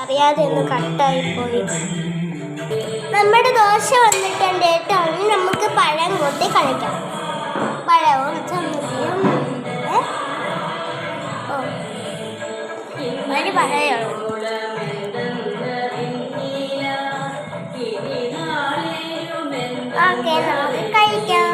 അറിയാതെ ഒന്ന് കട്ടായിപ്പോയി. നമ്മുടെ ദോശ വന്നിട്ടുണ്ട് കേട്ടോ. ഇനി നമുക്ക് പഴം കൊത്തി കളിക്കാം. പഴവും ചമ്മന്തിയും ഒരു പഴയുള്ളൂ. ഓക്കെ, നമുക്ക് കഴിക്കാം.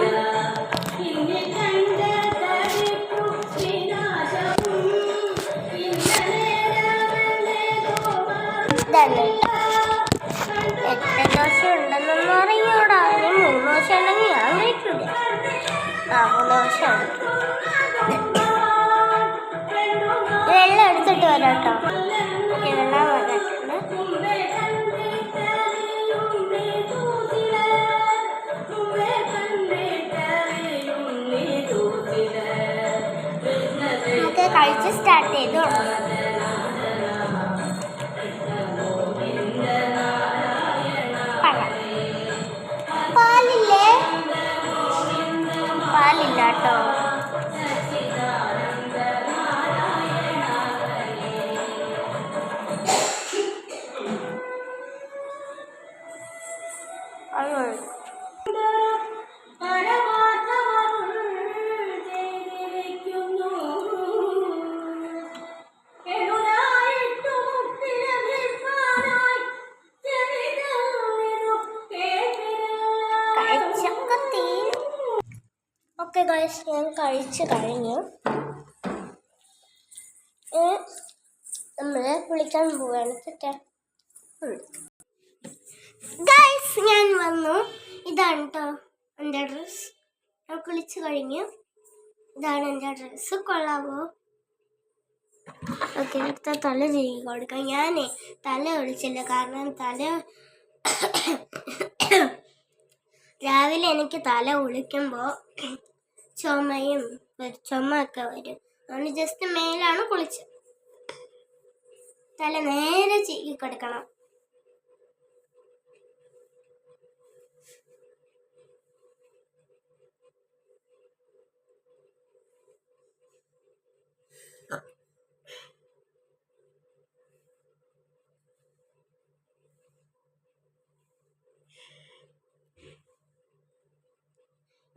എട്ട് ദോശ ഉണ്ടെന്നൊന്നും അറിയൂടാ. 3 ദോശ ഉണ്ടെങ്കിൽ ഞാൻ കഴിക്കില്ല. 4 ദോശ ഉണ്ട്. വെള്ളം എടുത്തിട്ട് വരാട്ടോ. വെള്ളം വന്നിട്ടുണ്ട്. നമുക്ക് കഴിച്ച് സ്റ്റാർട്ട് ചെയ്തു. പാലില്ല കേട്ടോ. ഓക്കെ ഗൈസ്, ഞാൻ കഴിച്ച് കഴിഞ്ഞു. നമ്മൾ കുളിക്കാൻ പോവുകയാണ്. ഗൈസ്, ഞാൻ വന്നു. ഇതാണ് കേട്ടോ എൻ്റെ ഡ്രസ്സ്. ഞാൻ കുളിച്ച് കഴിഞ്ഞു. ഇതാണ് എൻ്റെ ഡ്രസ്സ്. കൊള്ളാവോ? ഓക്കെ, അടുത്ത തല ചെയ്യി കൊടുക്കാം. ഞാൻ തല ഒളിച്ചില്ല, കാരണം രാവിലെ എനിക്ക് തല ഒളിക്കുമ്പോൾ ചുമയൊക്കെ വരും. അതുകൊണ്ട് ജസ്റ്റ് മേലാണ് കുളിച്ചത്. തല നേരെ ചീകി കൊടുക്കണം.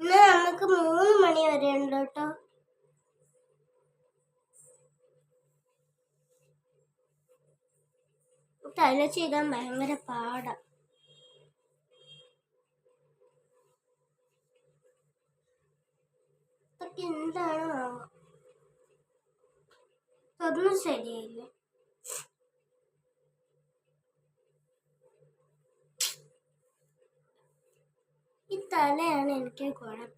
ഇന്ന് നമുക്ക് 3 മണി വരെ ഉണ്ട് കേട്ടോ. തല ചെയ്യാൻ ഭയങ്കര പാടാ. ഇതൊക്കെ എന്താണോ ഒന്നും ശരിയായില്ല. ഈ തലയാണ് എനിക്ക് കുഴപ്പം.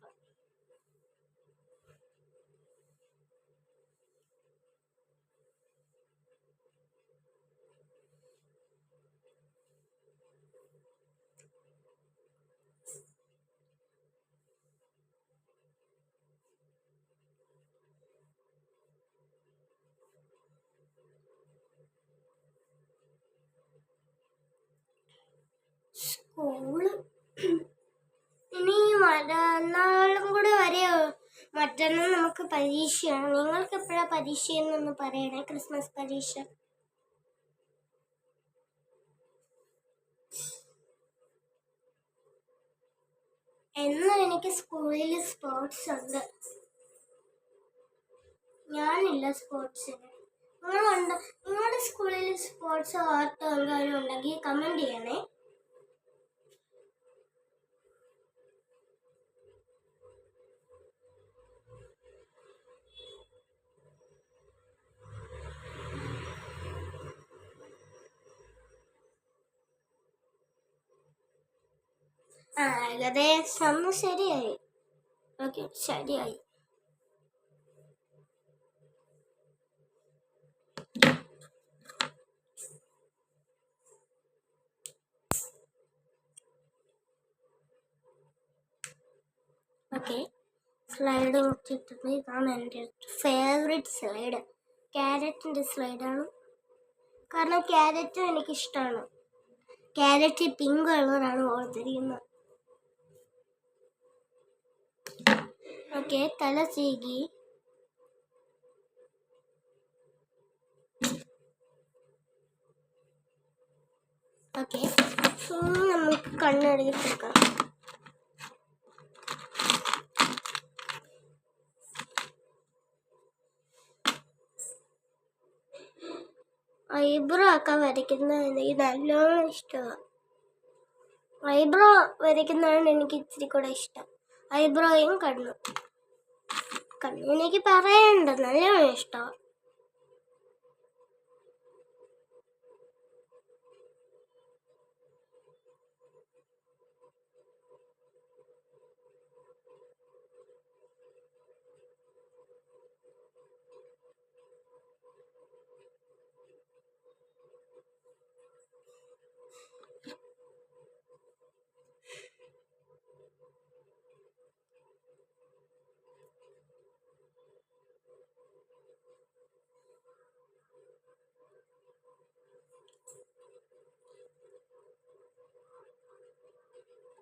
സ്കൂള് ഇനി മറ്റന്നാളും കൂടെ വരെയോ? മറ്റന്നാൾ നമുക്ക് പരീക്ഷയാണ്. നിങ്ങൾക്ക് എപ്പോഴാണ് പരീക്ഷയെന്നൊന്ന് പറയണേ. ക്രിസ്മസ് പരീക്ഷ എന്നും എനിക്ക് സ്കൂളിൽ സ്പോർട്സ് ഉണ്ട്. ഞാനില്ല സ്പോർട്സിന്. നിങ്ങളുടെ സ്കൂളിൽ സ്പോർട്സ് ഓട്ടോ എന്തെങ്കിലും ഉണ്ടെങ്കിൽ കമൻറ്റ് ചെയ്യണേ. ഏകദേശം ശരിയായി. ഓക്കെ, ശരിയായി. ഓക്കെ, സ്ലൈഡ് നോക്കിയിട്ടുണ്ട്. ഇതാണ് എൻ്റെ ഫേവറേറ്റ് സ്ലൈഡ്. ക്യാരറ്റിൻ്റെ സ്ലൈഡാണ്. കാരണം ക്യാരറ്റും എനിക്കിഷ്ടമാണ്. ക്യാരറ്റ് പിങ്ക് കളറാണ് ഓർത്തിരിക്കുന്നത്. ഓക്കെ, തല ചീകി. ഓക്കെ, നമുക്ക് കണ്ണെഴുതി കൊടുക്കാം. ഐബ്രോ ഒക്കെ വരയ്ക്കുന്നത് എനിക്ക് നല്ലോണം ഇഷ്ടമാണ്. ഐബ്രോ വരയ്ക്കുന്നതാണ് എനിക്ക് ഇച്ചിരി കൂടെ ഇഷ്ടം. ഐബ്രോയും കണ്ണും എനിക്ക് പറയണ്ട, നല്ലോണം ഇഷ്ടമാണ്.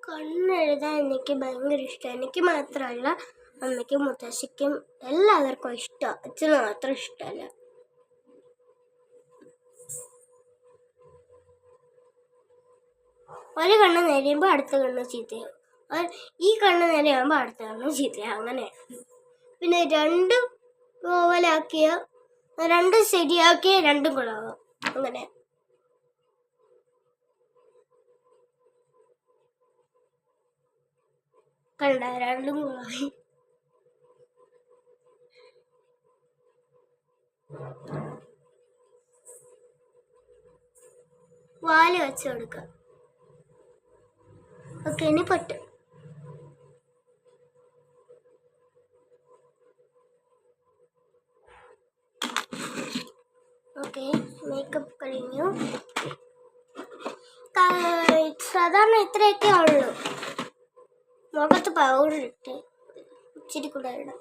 കണ്ണെഴുതാൻ എനിക്ക് ഭയങ്കര ഇഷ്ടമാണ്. എനിക്ക് മാത്രമല്ല, അമ്മയ്ക്കും മുത്തശ്ശിക്കും എല്ലാവർക്കും ഇഷ്ടമാണ്. അച്ഛന് മാത്രം ഇഷ്ടമല്ല. ഒരു കണ്ണ് നേരിയുമ്പോൾ അടുത്ത കണ്ണ് ചീത്തയാവും, ഈ കണ്ണ് നേരെയാകുമ്പോൾ അടുത്ത കണ്ണ് ചീത്തയാവും. അങ്ങനെ പിന്നെ രണ്ടും ഓവലാക്കിയ, രണ്ടും ശരിയാക്കിയ രണ്ടും കുളമാവും. അങ്ങനെ കണ്ട, രണ്ടും കുളമായി. വാല് വെച്ച് കൊടുക്കുക. ഓക്കെ, ഇനി പൊട്ട്. ഓക്കെ, മേക്കപ്പ് കഴിഞ്ഞു. സാധാരണ ഇത്രയൊക്കെ ഉള്ളൂ. മുഖത്ത് പൗഡർ ഇട്ട് ഇച്ചിരി കൂടെ ഇടാം.